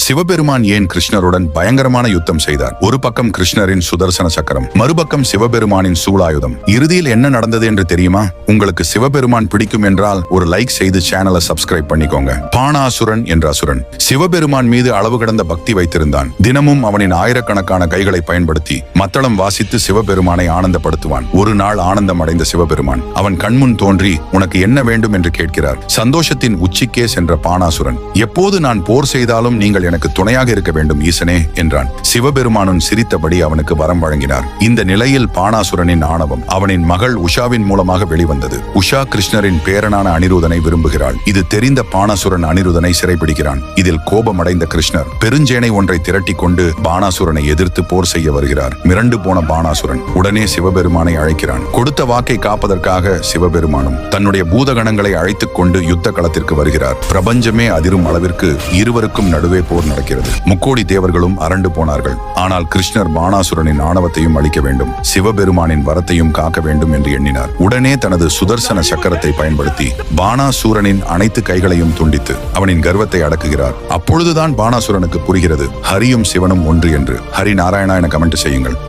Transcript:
சிவபெருமான் ஏன் கிருஷ்ணருடன் பயங்கரமான யுத்தம் செய்தார்? ஒரு பக்கம் கிருஷ்ணரின் சுதர்சன சக்கரம், மறுபக்கம் சிவபெருமானின் சூலாயுதம். இறுதியில் என்ன நடந்தது என்று தெரியுமா? உங்களுக்கு சிவபெருமான் பிடிக்கும் என்றால் ஒரு லைக் செய்து சேனலை சப்ஸ்கிரைப் பண்ணிக்கோங்க. பாணாசுரன் என்ற அசுரன் சிவபெருமான் மீது அளவு கடந்த பக்தி வைத்திருந்தான். தினமும் அவனின் ஆயிரக்கணக்கான கைகளை பயன்படுத்தி மத்தளம் வாசித்து சிவபெருமானை ஆனந்தப்படுத்துவான். ஒரு நாள் ஆனந்தம் அடைந்த சிவபெருமான் அவன் கண்முன் தோன்றி, உனக்கு என்ன வேண்டும் என்று கேட்கிறார். சந்தோஷத்தின் உச்சிக்கே சென்ற பாணாசுரன், எப்போது நான் போர் செய்தாலும் நீங்கள் எனக்கு துணையாக இருக்க வேண்டும் ஈசனே என்றான். சிவபெருமானும் சிரித்தபடி அவனுக்கு வரம் வழங்கினார். இந்த நிலையில் பாணாசுரனின் ஆணவம் அவனின் மகள் உஷாவின் மூலமாக வெளிவந்தது. உஷா கிருஷ்ணரின் பேரனான அனிருதனை விரும்புகிறாள். இது தெரிந்த பாணாசுரன் அனிருதனை சிறைபிடிக்கிறான். இதில் கோபமடைந்த கிருஷ்ணர் பெருஞ்சேனை ஒன்றை திரட்டி கொண்டு பாணாசுரனை எதிர்த்து போர் செய்ய வருகிறார். மிரண்டு போன பாணாசுரன் உடனே சிவபெருமானை அழைக்கிறான். கொடுத்த வாக்கை காப்பதற்காக சிவபெருமானும் தன்னுடைய பூதகணங்களை அழைத்துக் கொண்டு யுத்த களத்திற்கு வருகிறார். பிரபஞ்சமே அதிரும் அளவிற்கு இருவருக்கும் நடுவே போர் நடக்கிறது. முக்கோடி தேவர்களும் அரண்டு போனார்கள். ஆனால் கிருஷ்ணர் பாணாசுரனின் ஆணவத்தையும் அழிக்க வேண்டும், சிவபெருமானின் வரத்தையும் காக்க வேண்டும் என்று எண்ணினார். உடனே தனது சுதர்சன சக்கரத்தை பயன்படுத்தி பாணாசுரனின் அனைத்து கைகளையும் துண்டித்து அவனின் கர்வத்தை அடக்குகிறார். அப்பொழுதுதான் பாணாசுரனுக்கு புரிகிறது, ஹரியும் சிவனும் ஒன்று என்று. ஹரி நாராயணா என கமெண்ட் செய்யுங்கள்.